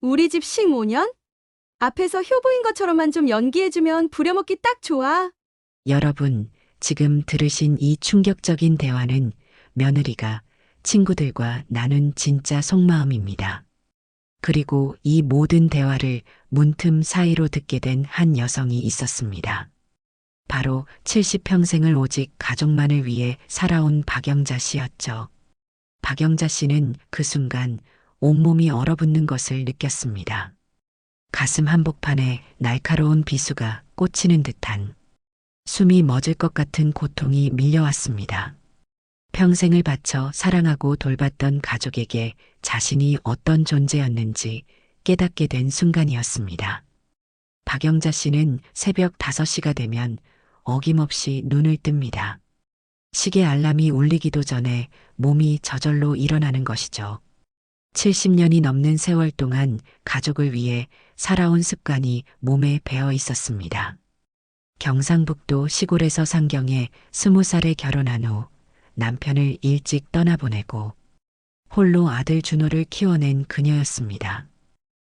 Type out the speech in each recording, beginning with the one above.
우리 집 식모년? 앞에서 효부인 것처럼만 좀 연기해주면 부려먹기 딱 좋아. 여러분, 지금 들으신 이 충격적인 대화는 며느리가 친구들과 나눈 진짜 속마음입니다. 그리고 이 모든 대화를 문틈 사이로 듣게 된 한 여성이 있었습니다. 바로 70평생을 오직 가족만을 위해 살아온 박영자 씨였죠. 박영자 씨는 그 순간 온몸이 얼어붙는 것을 느꼈습니다. 가슴 한복판에 날카로운 비수가 꽂히는 듯한 숨이 멎을 것 같은 고통이 밀려왔습니다. 평생을 바쳐 사랑하고 돌봤던 가족에게 자신이 어떤 존재였는지 깨닫게 된 순간이었습니다. 박영자 씨는 새벽 5시가 되면 어김없이 눈을 뜹니다. 시계 알람이 울리기도 전에 몸이 저절로 일어나는 것이죠. 70년이 넘는 세월 동안 가족을 위해 살아온 습관이 몸에 배어 있었습니다. 경상북도 시골에서 상경에 20살에 결혼한 후 남편을 일찍 떠나보내고 홀로 아들 준호를 키워낸 그녀였습니다.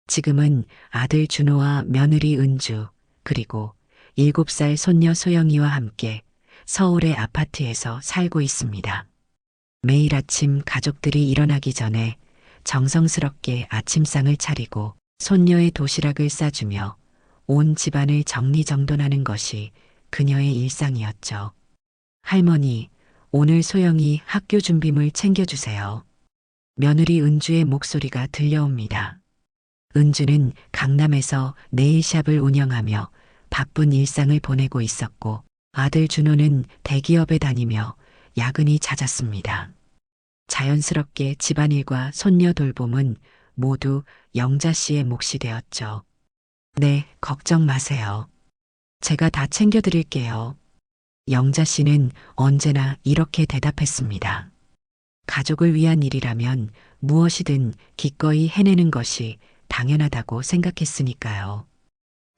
지금은 아들 준호와 며느리 은주 그리고 7살 손녀 소영이와 함께 서울의 아파트에서 살고 있습니다. 매일 아침 가족들이 일어나기 전에 정성스럽게 아침상을 차리고 손녀의 도시락을 싸주며 온 집안을 정리정돈하는 것이 그녀의 일상이었죠. 할머니, 오늘 소영이 학교 준비물 챙겨주세요. 며느리 은주의 목소리가 들려옵니다. 은주는 강남에서 네일샵을 운영하며 바쁜 일상을 보내고 있었고 아들 준호는 대기업에 다니며 야근이 잦았습니다. 자연스럽게 집안일과 손녀 돌봄은 모두 영자 씨의 몫이 되었죠. 네, 걱정 마세요. 제가 다 챙겨드릴게요. 영자 씨는 언제나 이렇게 대답했습니다. 가족을 위한 일이라면 무엇이든 기꺼이 해내는 것이 당연하다고 생각했으니까요.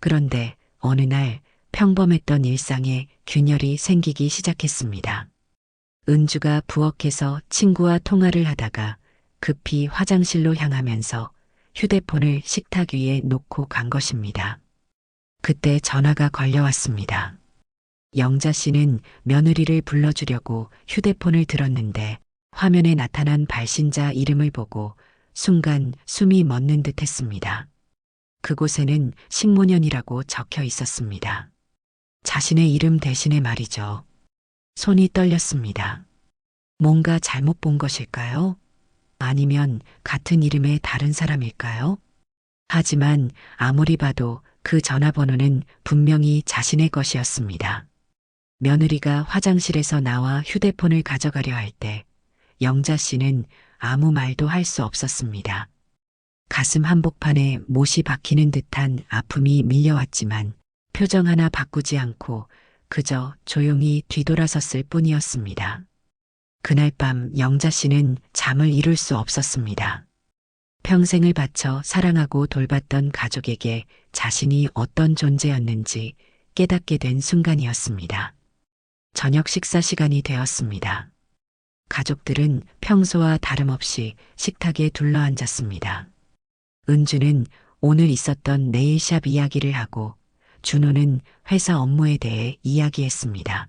그런데 어느 날 평범했던 일상에 균열이 생기기 시작했습니다. 은주가 부엌에서 친구와 통화를 하다가 급히 화장실로 향하면서 휴대폰을 식탁 위에 놓고 간 것입니다. 그때 전화가 걸려왔습니다. 영자 씨는 며느리를 불러주려고 휴대폰을 들었는데 화면에 나타난 발신자 이름을 보고 순간 숨이 멎는 듯 했습니다. 그곳에는 식모년이라고 적혀 있었습니다. 자신의 이름 대신에 말이죠. 손이 떨렸습니다. 뭔가 잘못 본 것일까요? 아니면 같은 이름의 다른 사람일까요? 하지만 아무리 봐도 그 전화번호는 분명히 자신의 것이었습니다. 며느리가 화장실에서 나와 휴대폰을 가져가려 할 때 영자 씨는 아무 말도 할 수 없었습니다. 가슴 한복판에 못이 박히는 듯한 아픔이 밀려왔지만 표정 하나 바꾸지 않고 그저 조용히 뒤돌아섰을 뿐이었습니다. 그날 밤 영자 씨는 잠을 이룰 수 없었습니다. 평생을 바쳐 사랑하고 돌봤던 가족에게 자신이 어떤 존재였는지 깨닫게 된 순간이었습니다. 저녁 식사 시간이 되었습니다. 가족들은 평소와 다름없이 식탁에 둘러앉았습니다. 은주는 오늘 있었던 네일샵 이야기를 하고 준호는 회사 업무에 대해 이야기했습니다.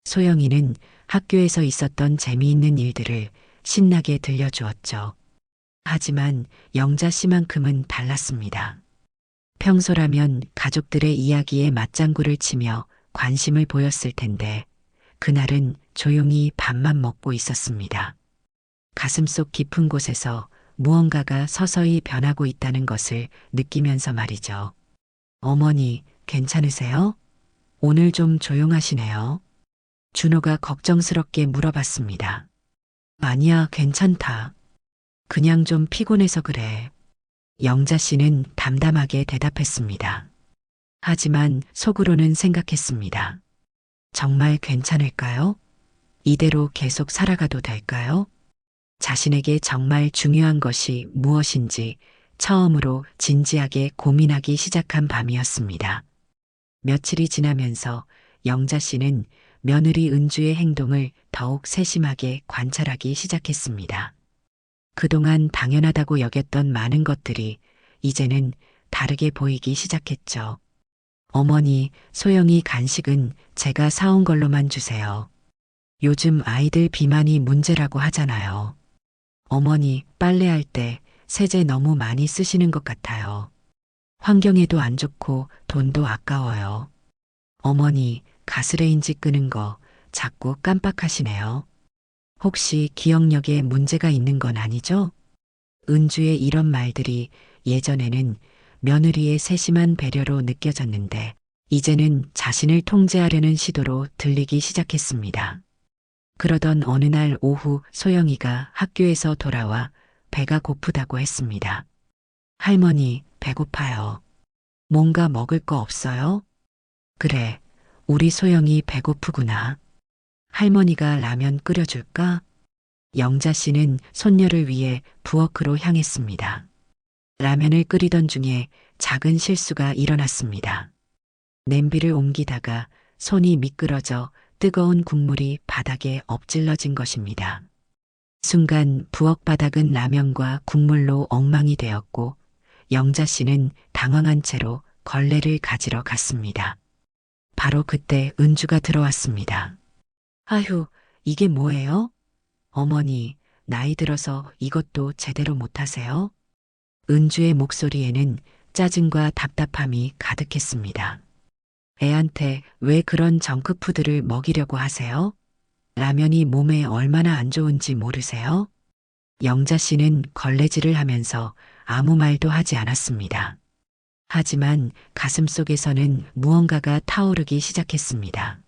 소영이는 학교에서 있었던 재미있는 일들을 신나게 들려주었죠. 하지만 영자 씨만큼은 달랐습니다. 평소라면 가족들의 이야기에 맞장구를 치며 관심을 보였을 텐데 그날은 조용히 밥만 먹고 있었습니다. 가슴속 깊은 곳에서 무언가가 서서히 변하고 있다는 것을 느끼면서 말이죠. 어머니, 괜찮으세요? 오늘 좀 조용하시네요. 준호가 걱정스럽게 물어봤습니다. 아니야, 괜찮다. 그냥 좀 피곤해서 그래. 영자 씨는 담담하게 대답했습니다. 하지만 속으로는 생각했습니다. 정말 괜찮을까요? 이대로 계속 살아가도 될까요? 자신에게 정말 중요한 것이 무엇인지 처음으로 진지하게 고민하기 시작한 밤이었습니다. 며칠이 지나면서 영자 씨는 며느리 은주의 행동을 더욱 세심하게 관찰하기 시작했습니다. 그동안 당연하다고 여겼던 많은 것들이 이제는 다르게 보이기 시작했죠. 어머니, 소영이 간식은 제가 사온 걸로만 주세요. 요즘 아이들 비만이 문제라고 하잖아요. 어머니, 빨래할 때 세제 너무 많이 쓰시는 것 같아요. 환경에도 안 좋고 돈도 아까워요. 어머니, 가스레인지 끄는 거 자꾸 깜빡하시네요. 혹시 기억력에 문제가 있는 건 아니죠? 은주의 이런 말들이 예전에는 며느리의 세심한 배려로 느껴졌는데 이제는 자신을 통제하려는 시도로 들리기 시작했습니다. 그러던 어느 날 오후 소영이가 학교에서 돌아와 배가 고프다고 했습니다. 할머니, 배고파요. 뭔가 먹을 거 없어요? 그래, 우리 소영이 배고프구나. 할머니가 라면 끓여줄까? 영자 씨는 손녀를 위해 부엌으로 향했습니다. 라면을 끓이던 중에 작은 실수가 일어났습니다. 냄비를 옮기다가 손이 미끄러져 뜨거운 국물이 바닥에 엎질러진 것입니다. 순간 부엌 바닥은 라면과 국물로 엉망이 되었고 영자 씨는 당황한 채로 걸레를 가지러 갔습니다. 바로 그때 은주가 들어왔습니다. 아휴, 이게 뭐예요? 어머니, 나이 들어서 이것도 제대로 못하세요? 은주의 목소리에는 짜증과 답답함이 가득했습니다. 애한테 왜 그런 정크푸드를 먹이려고 하세요? 라면이 몸에 얼마나 안 좋은지 모르세요? 영자 씨는 걸레질을 하면서 아무 말도 하지 않았습니다. 하지만 가슴속에서는 무언가가 타오르기 시작했습니다.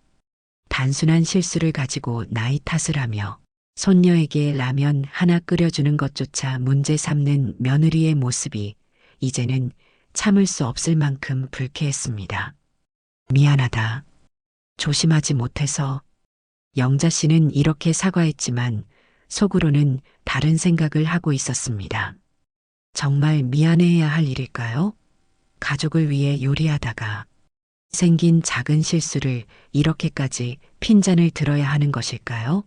단순한 실수를 가지고 나이 탓을 하며 손녀에게 라면 하나 끓여주는 것조차 문제 삼는 며느리의 모습이 이제는 참을 수 없을 만큼 불쾌했습니다. 미안하다. 조심하지 못해서. 영자 씨는 이렇게 사과했지만 속으로는 다른 생각을 하고 있었습니다. 정말 미안해해야 할 일일까요? 가족을 위해 요리하다가 생긴 작은 실수를 이렇게까지 핀잔을 들어야 하는 것일까요?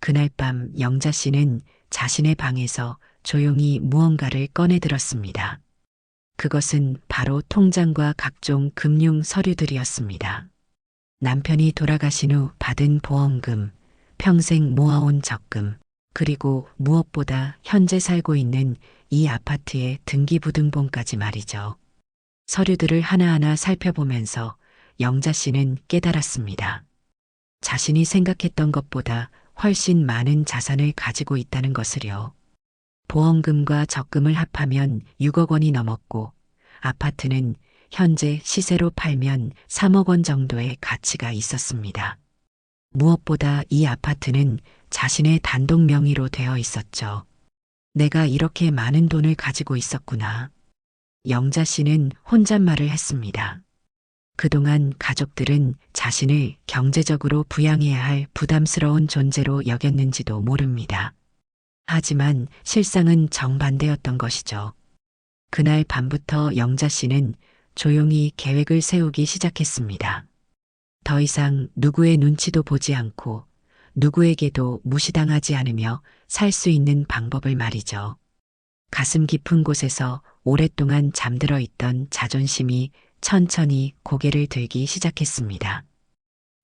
그날 밤 영자 씨는 자신의 방에서 조용히 무언가를 꺼내 들었습니다. 그것은 바로 통장과 각종 금융 서류들이었습니다. 남편이 돌아가신 후 받은 보험금, 평생 모아온 적금, 그리고 무엇보다 현재 살고 있는 이 아파트의 등기부등본까지 말이죠. 서류들을 하나하나 살펴보면서 영자 씨는 깨달았습니다. 자신이 생각했던 것보다 훨씬 많은 자산을 가지고 있다는 것을요. 보험금과 적금을 합하면 6억 원이 넘었고 아파트는 현재 시세로 팔면 3억 원 정도의 가치가 있었습니다. 무엇보다 이 아파트는 자신의 단독 명의로 되어 있었죠. 내가 이렇게 많은 돈을 가지고 있었구나. 영자 씨는 혼잣말을 했습니다. 그동안 가족들은 자신을 경제적으로 부양해야 할 부담스러운 존재로 여겼는지도 모릅니다. 하지만 실상은 정반대였던 것이죠. 그날 밤부터 영자 씨는 조용히 계획을 세우기 시작했습니다. 더 이상 누구의 눈치도 보지 않고 누구에게도 무시당하지 않으며 살 수 있는 방법을 말이죠. 가슴 깊은 곳에서 오랫동안 잠들어 있던 자존심이 천천히 고개를 들기 시작했습니다.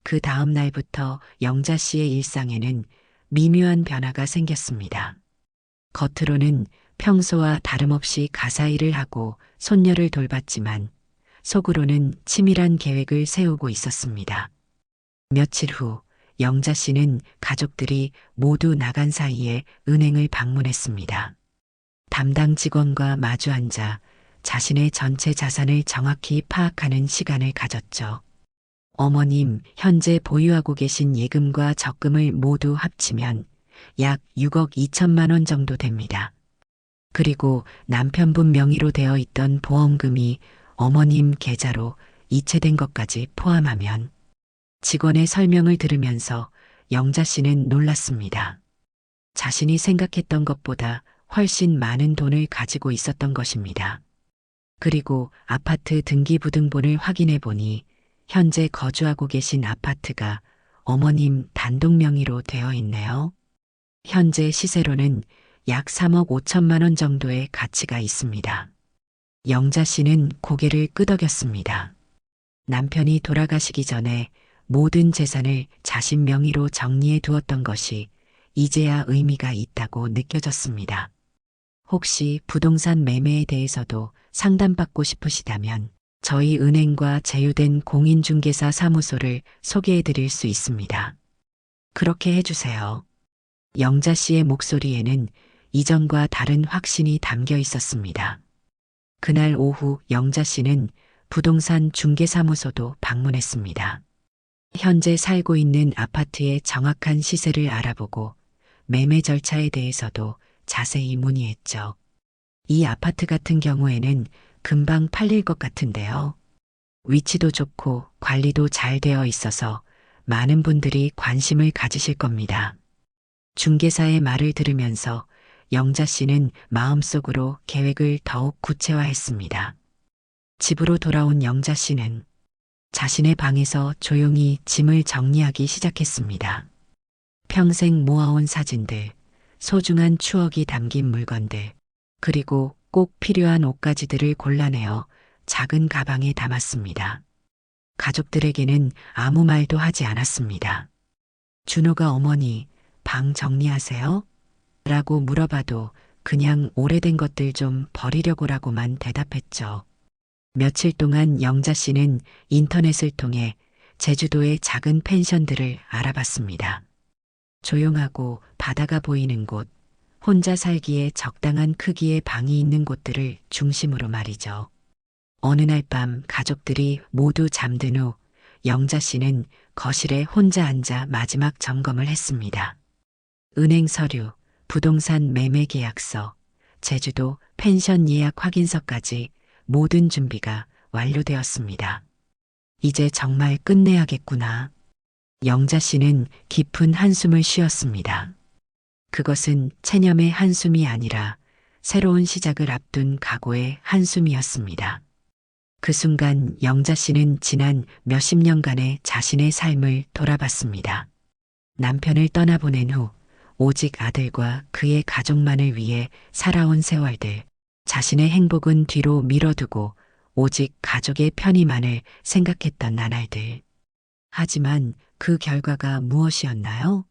그 다음 날부터 영자 씨의 일상에는 미묘한 변화가 생겼습니다. 겉으로는 평소와 다름없이 가사일을 하고 손녀를 돌봤지만 속으로는 치밀한 계획을 세우고 있었습니다. 며칠 후 영자 씨는 가족들이 모두 나간 사이에 은행을 방문했습니다. 담당 직원과 마주 앉아 자신의 전체 자산을 정확히 파악하는 시간을 가졌죠. 어머님, 현재 보유하고 계신 예금과 적금을 모두 합치면 약 6억 2천만 원 정도 됩니다. 그리고 남편분 명의로 되어 있던 보험금이 어머님 계좌로 이체된 것까지 포함하면 직원의 설명을 들으면서 영자 씨는 놀랐습니다. 자신이 생각했던 것보다 훨씬 많은 돈을 가지고 있었던 것입니다. 그리고 아파트 등기부등본을 확인해 보니 현재 거주하고 계신 아파트가 어머님 단독 명의로 되어 있네요. 현재 시세로는 약 3억 5천만 원 정도의 가치가 있습니다. 영자 씨는 고개를 끄덕였습니다. 남편이 돌아가시기 전에 모든 재산을 자신 명의로 정리해 두었던 것이 이제야 의미가 있다고 느껴졌습니다. 혹시 부동산 매매에 대해서도 상담받고 싶으시다면 저희 은행과 제휴된 공인중개사 사무소를 소개해 드릴 수 있습니다. 그렇게 해주세요. 영자 씨의 목소리에는 이전과 다른 확신이 담겨 있었습니다. 그날 오후 영자 씨는 부동산 중개사무소도 방문했습니다. 현재 살고 있는 아파트의 정확한 시세를 알아보고 매매 절차에 대해서도 자세히 문의했죠. 이 아파트 같은 경우에는 금방 팔릴 것 같은데요. 위치도 좋고 관리도 잘 되어 있어서 많은 분들이 관심을 가지실 겁니다. 중개사의 말을 들으면서 영자 씨는 마음속으로 계획을 더욱 구체화했습니다. 집으로 돌아온 영자 씨는 자신의 방에서 조용히 짐을 정리하기 시작했습니다. 평생 모아온 사진들, 소중한 추억이 담긴 물건들, 그리고 꼭 필요한 옷가지들을 골라내어 작은 가방에 담았습니다. 가족들에게는 아무 말도 하지 않았습니다. 준호가 어머니, 방 정리하세요? 라고 물어봐도 그냥 오래된 것들 좀 버리려고라고만 대답했죠. 며칠 동안 영자 씨는 인터넷을 통해 제주도의 작은 펜션들을 알아봤습니다. 조용하고 바다가 보이는 곳, 혼자 살기에 적당한 크기의 방이 있는 곳들을 중심으로 말이죠. 어느 날 밤 가족들이 모두 잠든 후 영자 씨는 거실에 혼자 앉아 마지막 점검을 했습니다. 은행 서류, 부동산 매매 계약서, 제주도 펜션 예약 확인서까지 모든 준비가 완료되었습니다. 이제 정말 끝내야겠구나. 영자 씨는 깊은 한숨을 쉬었습니다. 그것은 체념의 한숨이 아니라 새로운 시작을 앞둔 각오의 한숨이었습니다. 그 순간 영자 씨는 지난 몇십 년간의 자신의 삶을 돌아봤습니다. 남편을 떠나보낸 후 오직 아들과 그의 가족만을 위해 살아온 세월들, 자신의 행복은 뒤로 밀어두고 오직 가족의 편의만을 생각했던 나날들. 하지만 그 결과가 무엇이었나요?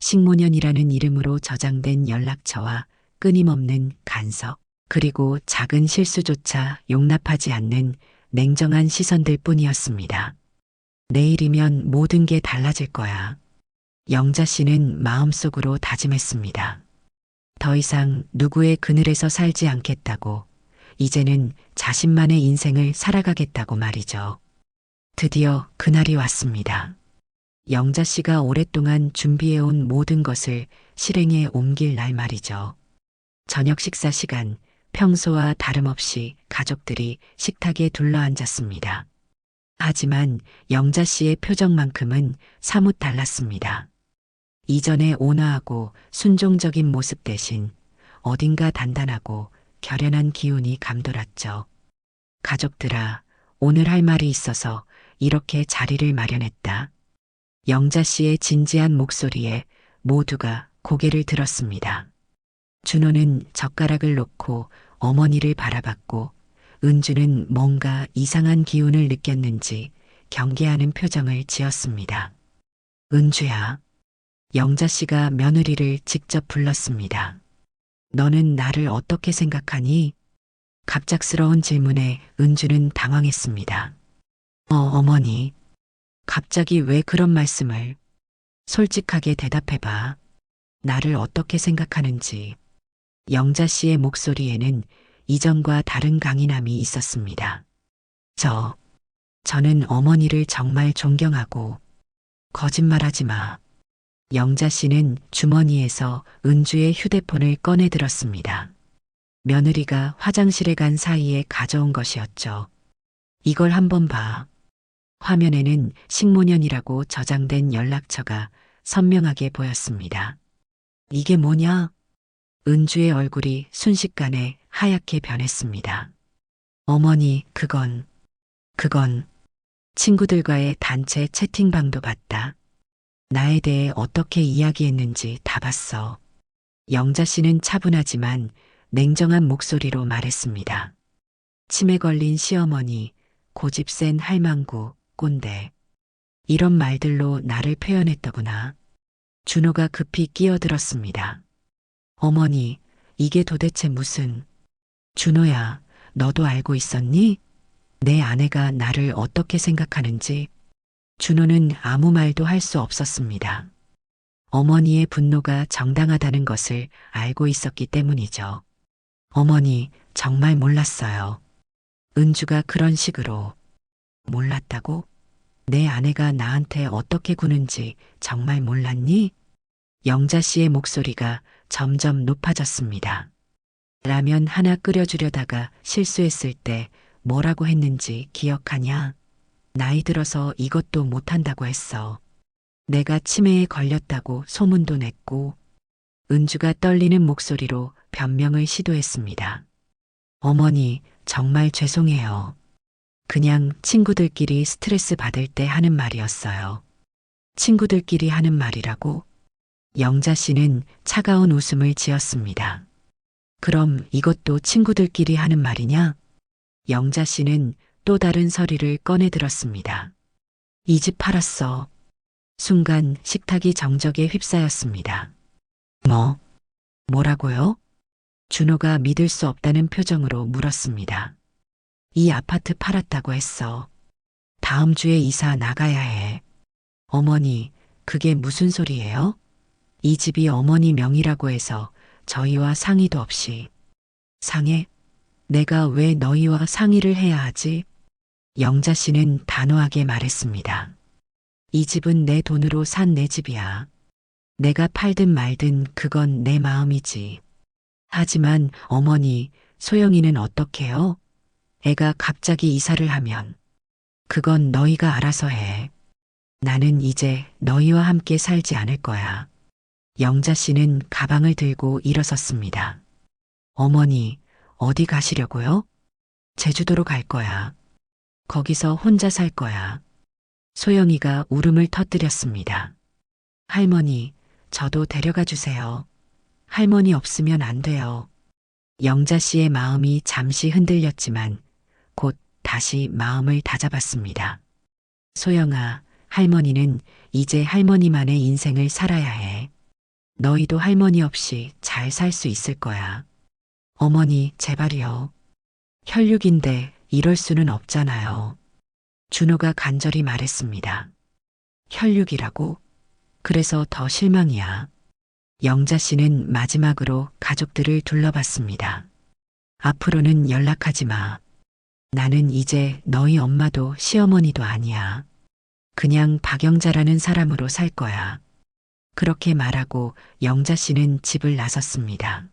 식모년이라는 이름으로 저장된 연락처와 끊임없는 간섭, 그리고 작은 실수조차 용납하지 않는 냉정한 시선들 뿐이었습니다. 내일이면 모든 게 달라질 거야. 영자 씨는 마음속으로 다짐했습니다. 더 이상 누구의 그늘에서 살지 않겠다고, 이제는 자신만의 인생을 살아가겠다고 말이죠. 드디어 그날이 왔습니다. 영자 씨가 오랫동안 준비해온 모든 것을 실행에 옮길 날 말이죠. 저녁 식사 시간, 평소와 다름없이 가족들이 식탁에 둘러앉았습니다. 하지만 영자 씨의 표정만큼은 사뭇 달랐습니다. 이전의 온화하고 순종적인 모습 대신 어딘가 단단하고 결연한 기운이 감돌았죠. 가족들아, 오늘 할 말이 있어서 이렇게 자리를 마련했다. 영자 씨의 진지한 목소리에 모두가 고개를 들었습니다. 준호는 젓가락을 놓고 어머니를 바라봤고 은주는 뭔가 이상한 기운을 느꼈는지 경계하는 표정을 지었습니다. 은주야. 영자 씨가 며느리를 직접 불렀습니다. 너는 나를 어떻게 생각하니? 갑작스러운 질문에 은주는 당황했습니다. 어머니. 갑자기 왜 그런 말씀을? 솔직하게 대답해봐. 나를 어떻게 생각하는지. 영자 씨의 목소리에는 이전과 다른 강인함이 있었습니다. 저는 어머니를 정말 존경하고. 거짓말하지 마. 영자 씨는 주머니에서 은주의 휴대폰을 꺼내 들었습니다. 며느리가 화장실에 간 사이에 가져온 것이었죠. 이걸 한번 봐. 화면에는 식모년이라고 저장된 연락처가 선명하게 보였습니다. 이게 뭐냐? 은주의 얼굴이 순식간에 하얗게 변했습니다. 어머니, 그건 친구들과의 단체 채팅방도 봤다. 나에 대해 어떻게 이야기했는지 다 봤어. 영자 씨는 차분하지만 냉정한 목소리로 말했습니다. 치매 걸린 시어머니, 고집 센 할망구, 꼰대. 이런 말들로 나를 표현했더구나. 준호가 급히 끼어들었습니다. 어머니, 이게 도대체 무슨... 준호야, 너도 알고 있었니? 내 아내가 나를 어떻게 생각하는지. 준호는 아무 말도 할 수 없었습니다. 어머니의 분노가 정당하다는 것을 알고 있었기 때문이죠. 어머니, 정말 몰랐어요. 은주가 그런 식으로... 몰랐다고? 내 아내가 나한테 어떻게 구는지 정말 몰랐니? 영자 씨의 목소리가 점점 높아졌습니다. 라면 하나 끓여주려다가 실수했을 때 뭐라고 했는지 기억하냐? 나이 들어서 이것도 못한다고 했어. 내가 치매에 걸렸다고 소문도 냈고. 은주가 떨리는 목소리로 변명을 시도했습니다. 어머니, 정말 죄송해요. 그냥 친구들끼리 스트레스 받을 때 하는 말이었어요. 친구들끼리 하는 말이라고? 영자 씨는 차가운 웃음을 지었습니다. 그럼 이것도 친구들끼리 하는 말이냐? 영자 씨는 또 다른 서리를 꺼내 들었습니다. 이 집 팔았어. 순간 식탁이 정적에 휩싸였습니다. 뭐라고요? 준호가 믿을 수 없다는 표정으로 물었습니다. 이 아파트 팔았다고 했어. 다음 주에 이사 나가야 해. 어머니, 그게 무슨 소리예요? 이 집이 어머니 명의라고 해서 저희와 상의도 없이. 상해? 내가 왜 너희와 상의를 해야 하지? 영자 씨는 단호하게 말했습니다. 이 집은 내 돈으로 산 내 집이야. 내가 팔든 말든 그건 내 마음이지. 하지만 어머니, 소영이는 어떡해요? 애가 갑자기 이사를 하면. 그건 너희가 알아서 해. 나는 이제 너희와 함께 살지 않을 거야. 영자 씨는 가방을 들고 일어섰습니다. 어머니, 어디 가시려고요? 제주도로 갈 거야. 거기서 혼자 살 거야. 소영이가 울음을 터뜨렸습니다. 할머니, 저도 데려가 주세요. 할머니 없으면 안 돼요. 영자 씨의 마음이 잠시 흔들렸지만 곧 다시 마음을 다잡았습니다. 소영아, 할머니는 이제 할머니만의 인생을 살아야 해. 너희도 할머니 없이 잘 살 수 있을 거야. 어머니, 제발이요. 혈육인데 이럴 수는 없잖아요. 준호가 간절히 말했습니다. 혈육이라고? 그래서 더 실망이야. 영자 씨는 마지막으로 가족들을 둘러봤습니다. 앞으로는 연락하지 마. 나는 이제 너희 엄마도 시어머니도 아니야. 그냥 박영자라는 사람으로 살 거야. 그렇게 말하고 영자 씨는 집을 나섰습니다.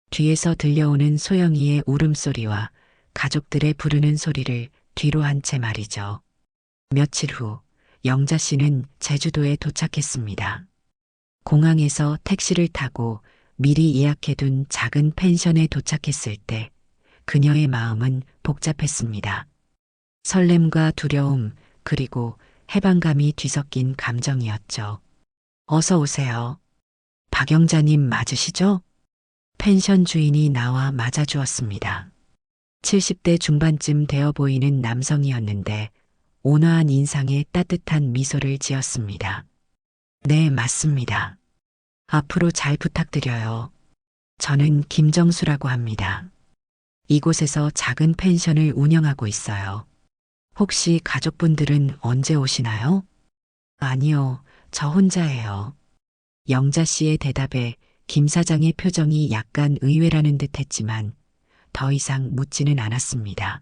뒤에서 들려오는 소영이의 울음소리와 가족들의 부르는 소리를 뒤로 한 채 말이죠. 며칠 후 영자 씨는 제주도에 도착했습니다. 공항에서 택시를 타고 미리 예약해둔 작은 펜션에 도착했을 때 그녀의 마음은 복잡했습니다. 설렘과 두려움 그리고 해방감이 뒤섞인 감정이었죠. 어서 오세요. 박영자님 맞으시죠? 펜션 주인이 나와 맞아주었습니다. 70대 중반쯤 되어 보이는 남성이었는데 온화한 인상에 따뜻한 미소를 지었습니다. 네, 맞습니다. 앞으로 잘 부탁드려요. 저는 김정수라고 합니다. 이곳에서 작은 펜션을 운영하고 있어요. 혹시 가족분들은 언제 오시나요? 아니요, 저 혼자예요. 영자 씨의 대답에 김 사장의 표정이 약간 의외라는 듯 했지만 더 이상 묻지는 않았습니다.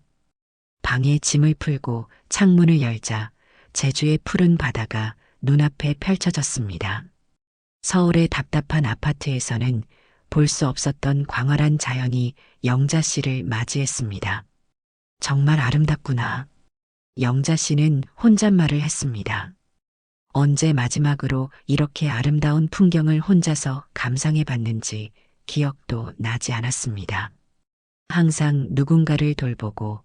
방에 짐을 풀고 창문을 열자 제주의 푸른 바다가 눈앞에 펼쳐졌습니다. 서울의 답답한 아파트에서는 볼 수 없었던 광활한 자연이 영자 씨를 맞이했습니다. 정말 아름답구나. 영자 씨는 혼잣말을 했습니다. 언제 마지막으로 이렇게 아름다운 풍경을 혼자서 감상해 봤는지 기억도 나지 않았습니다. 항상 누군가를 돌보고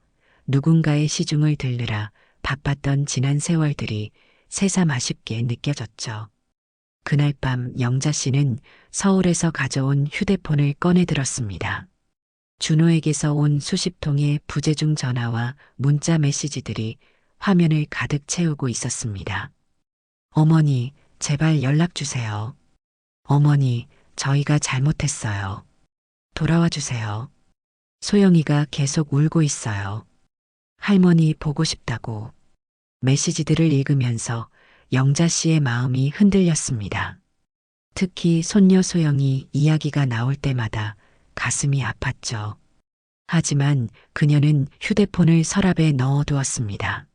누군가의 시중을 들르라 바빴던 지난 세월들이 새삼 아쉽게 느껴졌죠. 그날 밤 영자 씨는 서울에서 가져온 휴대폰을 꺼내 들었습니다. 준호에게서 온 수십 통의 부재중 전화와 문자 메시지들이 화면을 가득 채우고 있었습니다. 어머니, 제발 연락 주세요. 어머니, 저희가 잘못했어요. 돌아와 주세요. 소영이가 계속 울고 있어요. 할머니 보고 싶다고. 메시지들을 읽으면서 영자 씨의 마음이 흔들렸습니다. 특히 손녀 소영이 이야기가 나올 때마다 가슴이 아팠죠. 하지만 그녀는 휴대폰을 서랍에 넣어두었습니다.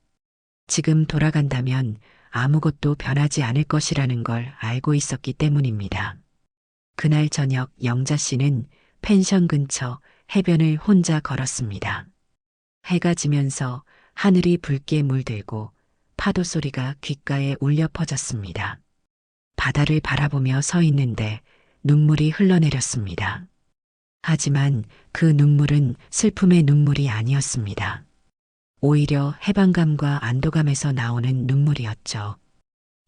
지금 돌아간다면 아무것도 변하지 않을 것이라는 걸 알고 있었기 때문입니다. 그날 저녁 영자 씨는 펜션 근처 해변을 혼자 걸었습니다. 해가 지면서 하늘이 붉게 물들고 파도 소리가 귓가에 울려 퍼졌습니다. 바다를 바라보며 서 있는데 눈물이 흘러내렸습니다. 하지만 그 눈물은 슬픔의 눈물이 아니었습니다. 오히려 해방감과 안도감에서 나오는 눈물이었죠.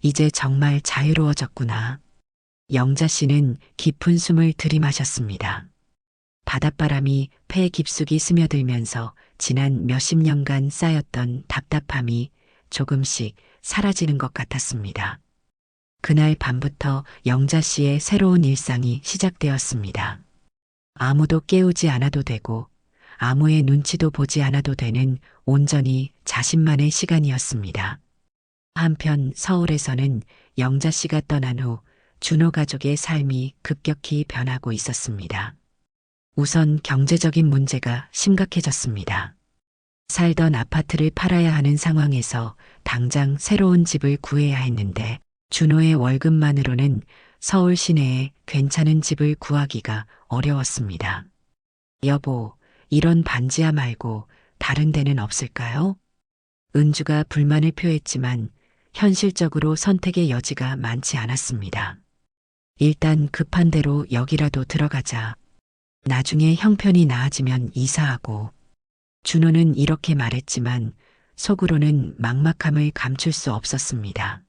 이제 정말 자유로워졌구나. 영자 씨는 깊은 숨을 들이마셨습니다. 바닷바람이 폐 깊숙이 스며들면서 지난 몇십 년간 쌓였던 답답함이 조금씩 사라지는 것 같았습니다. 그날 밤부터 영자 씨의 새로운 일상이 시작되었습니다. 아무도 깨우지 않아도 되고 아무의 눈치도 보지 않아도 되는 온전히 자신만의 시간이었습니다. 한편 서울에서는 영자 씨가 떠난 후 준호 가족의 삶이 급격히 변하고 있었습니다. 우선 경제적인 문제가 심각해졌습니다. 살던 아파트를 팔아야 하는 상황에서 당장 새로운 집을 구해야 했는데 준호의 월급만으로는 서울 시내에 괜찮은 집을 구하기가 어려웠습니다. 여보, 이런 반지하 말고 다른 데는 없을까요? 은주가 불만을 표했지만 현실적으로 선택의 여지가 많지 않았습니다. 일단 급한 대로 여기라도 들어가자. 나중에 형편이 나아지면 이사하고. 준호는 이렇게 말했지만 속으로는 막막함을 감출 수 없었습니다.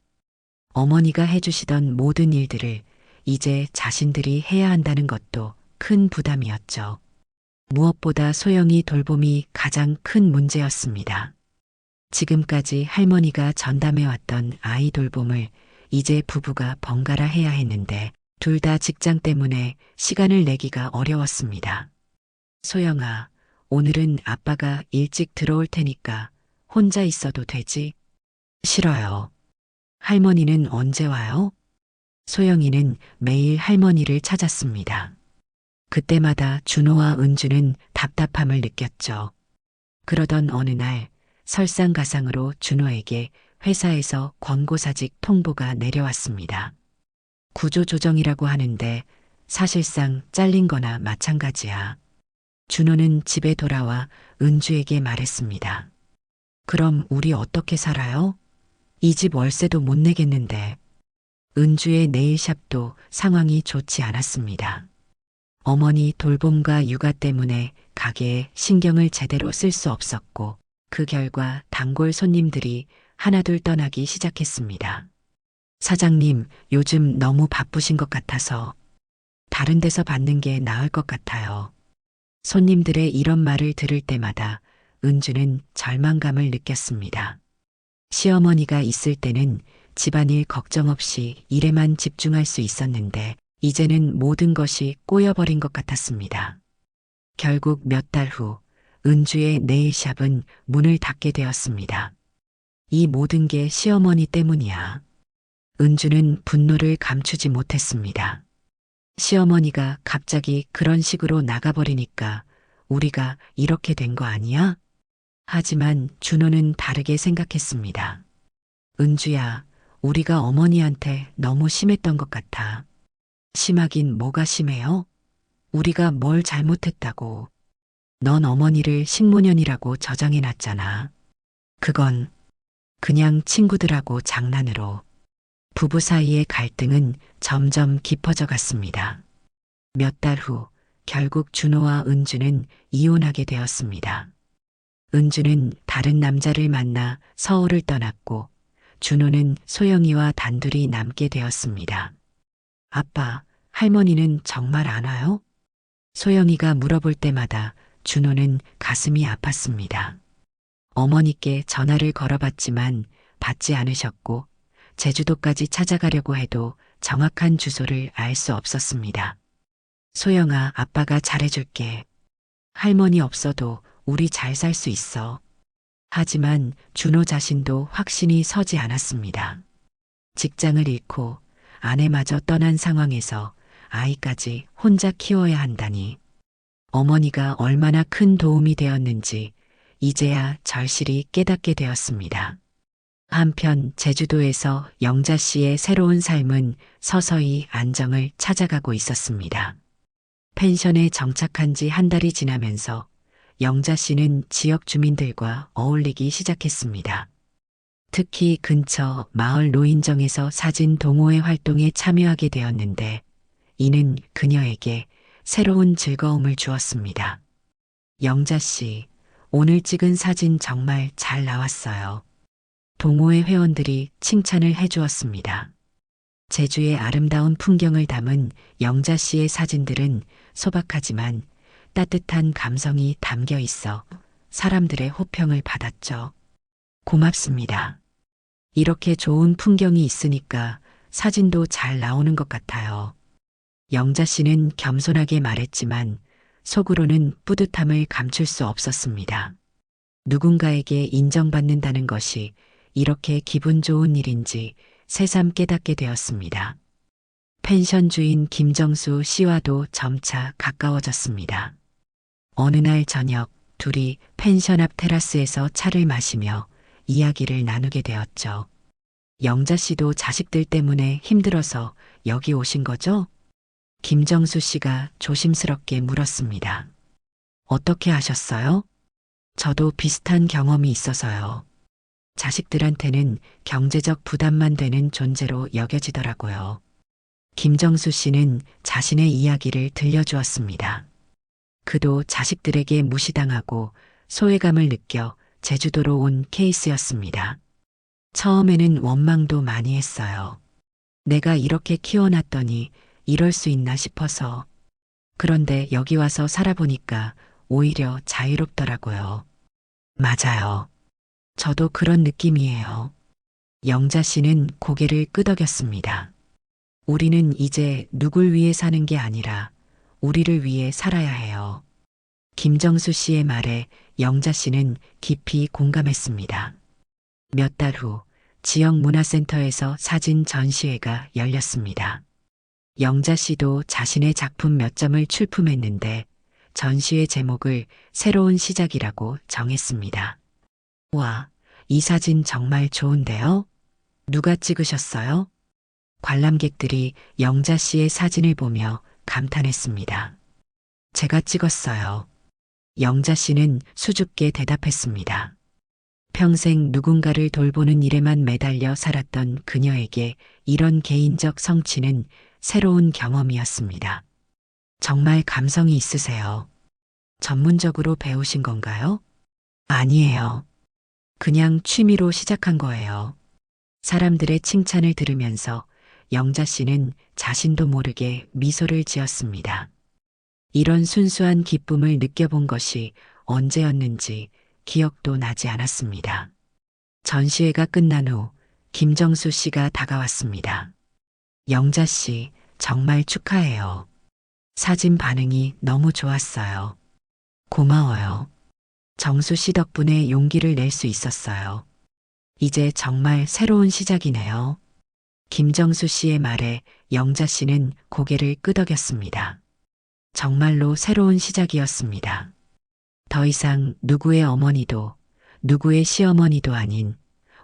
어머니가 해주시던 모든 일들을 이제 자신들이 해야 한다는 것도 큰 부담이었죠. 무엇보다 소영이 돌봄이 가장 큰 문제였습니다. 지금까지 할머니가 전담해왔던 아이 돌봄을 이제 부부가 번갈아 해야 했는데 둘 다 직장 때문에 시간을 내기가 어려웠습니다. 소영아, 오늘은 아빠가 일찍 들어올 테니까 혼자 있어도 되지? 싫어요. 할머니는 언제 와요? 소영이는 매일 할머니를 찾았습니다. 그때마다 준호와 은주는 답답함을 느꼈죠. 그러던 어느 날 설상가상으로 준호에게 회사에서 권고사직 통보가 내려왔습니다. 구조조정이라고 하는데 사실상 잘린 거나 마찬가지야. 준호는 집에 돌아와 은주에게 말했습니다. 그럼 우리 어떻게 살아요? 이 집 월세도 못 내겠는데. 은주의 네일샵도 상황이 좋지 않았습니다. 어머니 돌봄과 육아 때문에 가게에 신경을 제대로 쓸 수 없었고 그 결과 단골 손님들이 하나둘 떠나기 시작했습니다. 사장님, 요즘 너무 바쁘신 것 같아서 다른 데서 받는 게 나을 것 같아요. 손님들의 이런 말을 들을 때마다 은주는 절망감을 느꼈습니다. 시어머니가 있을 때는 집안일 걱정 없이 일에만 집중할 수 있었는데 이제는 모든 것이 꼬여버린 것 같았습니다. 결국 몇 달 후 은주의 네일샵은 문을 닫게 되었습니다. 이 모든 게 시어머니 때문이야. 은주는 분노를 감추지 못했습니다. 시어머니가 갑자기 그런 식으로 나가버리니까 우리가 이렇게 된 거 아니야? 하지만 준호는 다르게 생각했습니다. 은주야, 우리가 어머니한테 너무 심했던 것 같아. 심하긴 뭐가 심해요? 우리가 뭘 잘못했다고. 넌 어머니를 식모년이라고 저장해놨잖아. 그건 그냥 친구들하고 장난으로. 부부 사이의 갈등은 점점 깊어져 갔습니다. 몇 달 후 결국 준호와 은주는 이혼하게 되었습니다. 은주는 다른 남자를 만나 서울을 떠났고 준호는 소영이와 단둘이 남게 되었습니다. 아빠, 할머니는 정말 안 와요? 소영이가 물어볼 때마다 준호는 가슴이 아팠습니다. 어머니께 전화를 걸어봤지만 받지 않으셨고 제주도까지 찾아가려고 해도 정확한 주소를 알 수 없었습니다. 소영아, 아빠가 잘해줄게. 할머니 없어도 우리 잘 살 수 있어. 하지만 준호 자신도 확신이 서지 않았습니다. 직장을 잃고 아내마저 떠난 상황에서 아이까지 혼자 키워야 한다니. 어머니가 얼마나 큰 도움이 되었는지 이제야 절실히 깨닫게 되었습니다. 한편 제주도에서 영자 씨의 새로운 삶은 서서히 안정을 찾아가고 있었습니다. 펜션에 정착한 지 한 달이 지나면서 영자 씨는 지역 주민들과 어울리기 시작했습니다. 특히 근처 마을 노인정에서 사진 동호회 활동에 참여하게 되었는데 이는 그녀에게 새로운 즐거움을 주었습니다. 영자 씨, 오늘 찍은 사진 정말 잘 나왔어요. 동호회 회원들이 칭찬을 해주었습니다. 제주의 아름다운 풍경을 담은 영자 씨의 사진들은 소박하지만 따뜻한 감성이 담겨 있어 사람들의 호평을 받았죠. 고맙습니다. 이렇게 좋은 풍경이 있으니까 사진도 잘 나오는 것 같아요. 영자 씨는 겸손하게 말했지만 속으로는 뿌듯함을 감출 수 없었습니다. 누군가에게 인정받는다는 것이 이렇게 기분 좋은 일인지 새삼 깨닫게 되었습니다. 펜션 주인 김정수 씨와도 점차 가까워졌습니다. 어느 날 저녁 둘이 펜션 앞 테라스에서 차를 마시며 이야기를 나누게 되었죠. 영자 씨도 자식들 때문에 힘들어서 여기 오신 거죠? 김정수 씨가 조심스럽게 물었습니다. 어떻게 아셨어요? 저도 비슷한 경험이 있어서요. 자식들한테는 경제적 부담만 되는 존재로 여겨지더라고요. 김정수 씨는 자신의 이야기를 들려주었습니다. 그도 자식들에게 무시당하고 소외감을 느껴 제주도로 온 케이스였습니다. 처음에는 원망도 많이 했어요. 내가 이렇게 키워놨더니 이럴 수 있나 싶어서. 그런데 여기 와서 살아보니까 오히려 자유롭더라고요. 맞아요. 저도 그런 느낌이에요. 영자 씨는 고개를 끄덕였습니다. 우리는 이제 누굴 위해 사는 게 아니라 우리를 위해 살아야 해요. 김정수 씨의 말에 영자 씨는 깊이 공감했습니다. 몇 달 후 지역 문화센터에서 사진 전시회가 열렸습니다. 영자 씨도 자신의 작품 몇 점을 출품했는데 전시회 제목을 새로운 시작이라고 정했습니다. 와, 이 사진 정말 좋은데요? 누가 찍으셨어요? 관람객들이 영자 씨의 사진을 보며 감탄했습니다. 제가 찍었어요. 영자 씨는 수줍게 대답했습니다. 평생 누군가를 돌보는 일에만 매달려 살았던 그녀에게 이런 개인적 성취는 새로운 경험이었습니다. 정말 감성이 있으세요. 전문적으로 배우신 건가요? 아니에요. 그냥 취미로 시작한 거예요. 사람들의 칭찬을 들으면서 영자 씨는 자신도 모르게 미소를 지었습니다. 이런 순수한 기쁨을 느껴본 것이 언제였는지 기억도 나지 않았습니다. 전시회가 끝난 후 김정수 씨가 다가왔습니다. 영자 씨, 정말 축하해요. 사진 반응이 너무 좋았어요. 고마워요. 정수 씨 덕분에 용기를 낼 수 있었어요. 이제 정말 새로운 시작이네요. 김정수 씨의 말에 영자 씨는 고개를 끄덕였습니다. 정말로 새로운 시작이었습니다. 더 이상 누구의 어머니도 누구의 시어머니도 아닌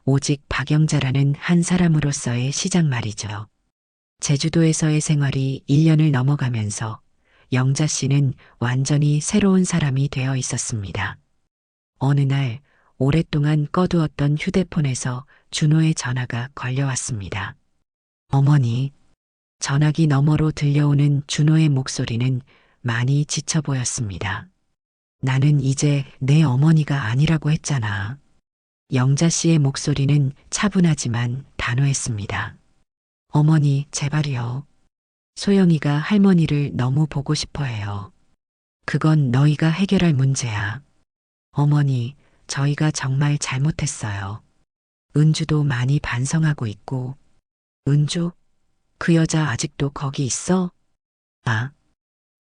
오직 박영자라는 한 사람으로서의 시작 말이죠. 제주도에서의 생활이 1년을 넘어가면서 영자 씨는 완전히 새로운 사람이 되어 있었습니다. 어느 날 오랫동안 꺼두었던 휴대폰에서 준호의 전화가 걸려왔습니다. 어머니, 전화기 너머로 들려오는 준호의 목소리는 많이 지쳐 보였습니다. 나는 이제 내 어머니가 아니라고 했잖아. 영자 씨의 목소리는 차분하지만 단호했습니다. 어머니, 제발이요. 소영이가 할머니를 너무 보고 싶어 해요. 그건 너희가 해결할 문제야. 어머니, 저희가 정말 잘못했어요. 은주도 많이 반성하고 있고. 은주? 그 여자 아직도 거기 있어? 아,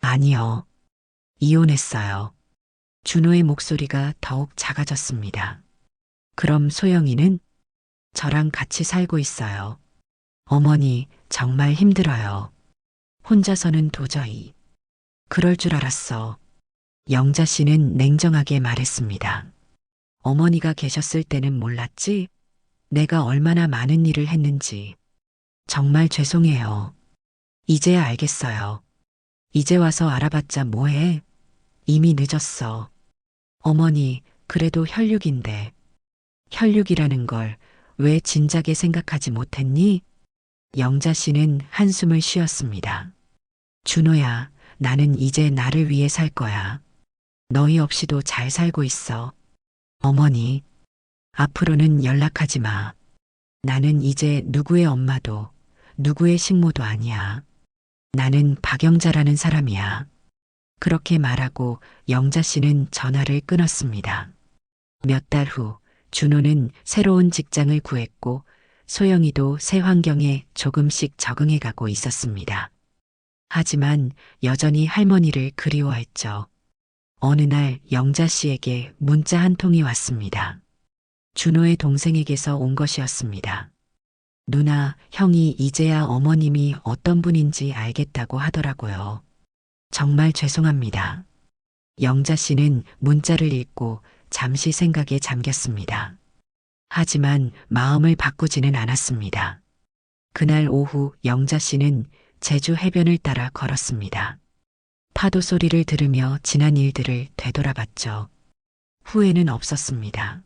아니요. 이혼했어요. 준호의 목소리가 더욱 작아졌습니다. 그럼 소영이는? 저랑 같이 살고 있어요. 어머니, 정말 힘들어요. 혼자서는 도저히. 그럴 줄 알았어. 영자 씨는 냉정하게 말했습니다. 어머니가 계셨을 때는 몰랐지? 내가 얼마나 많은 일을 했는지. 정말 죄송해요. 이제야 알겠어요. 이제 와서 알아봤자 뭐해? 이미 늦었어. 어머니, 그래도 혈육인데. 혈육이라는 걸 왜 진작에 생각하지 못했니? 영자 씨는 한숨을 쉬었습니다. 준호야, 나는 이제 나를 위해 살 거야. 너희 없이도 잘 살고 있어. 어머니, 앞으로는 연락하지 마. 나는 이제 누구의 엄마도, 누구의 식모도 아니야. 나는 박영자라는 사람이야. 그렇게 말하고 영자 씨는 전화를 끊었습니다. 몇 달 후, 준호는 새로운 직장을 구했고, 소영이도 새 환경에 조금씩 적응해 가고 있었습니다. 하지만 여전히 할머니를 그리워했죠. 어느 날 영자 씨에게 문자 한 통이 왔습니다. 준호의 동생에게서 온 것이었습니다. 누나, 형이 이제야 어머님이 어떤 분인지 알겠다고 하더라고요. 정말 죄송합니다. 영자 씨는 문자를 읽고 잠시 생각에 잠겼습니다. 하지만 마음을 바꾸지는 않았습니다. 그날 오후 영자 씨는 제주 해변을 따라 걸었습니다. 파도 소리를 들으며 지난 일들을 되돌아봤죠. 후회는 없었습니다.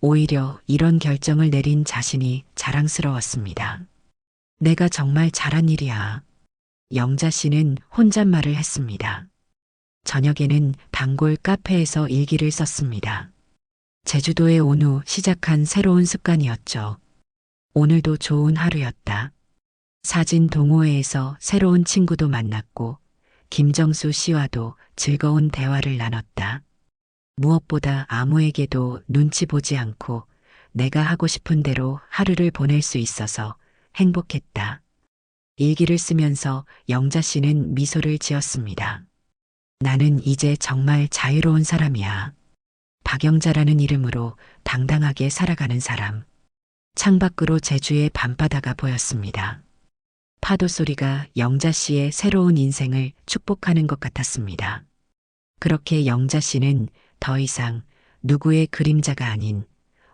오히려 이런 결정을 내린 자신이 자랑스러웠습니다. 내가 정말 잘한 일이야. 영자 씨는 혼잣말을 했습니다. 저녁에는 단골 카페에서 일기를 썼습니다. 제주도에 온 후 시작한 새로운 습관이었죠. 오늘도 좋은 하루였다. 사진 동호회에서 새로운 친구도 만났고 김정수 씨와도 즐거운 대화를 나눴다. 무엇보다 아무에게도 눈치 보지 않고 내가 하고 싶은 대로 하루를 보낼 수 있어서 행복했다. 일기를 쓰면서 영자 씨는 미소를 지었습니다. 나는 이제 정말 자유로운 사람이야. 박영자라는 이름으로 당당하게 살아가는 사람. 창밖으로 제주의 밤바다가 보였습니다. 파도 소리가 영자 씨의 새로운 인생을 축복하는 것 같았습니다. 그렇게 영자 씨는 더 이상 누구의 그림자가 아닌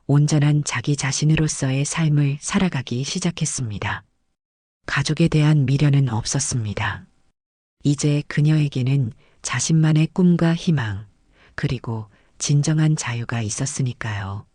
온전한 자기 자신으로서의 삶을 살아가기 시작했습니다. 가족에 대한 미련은 없었습니다. 이제 그녀에게는 자신만의 꿈과 희망, 그리고 진정한 자유가 있었으니까요.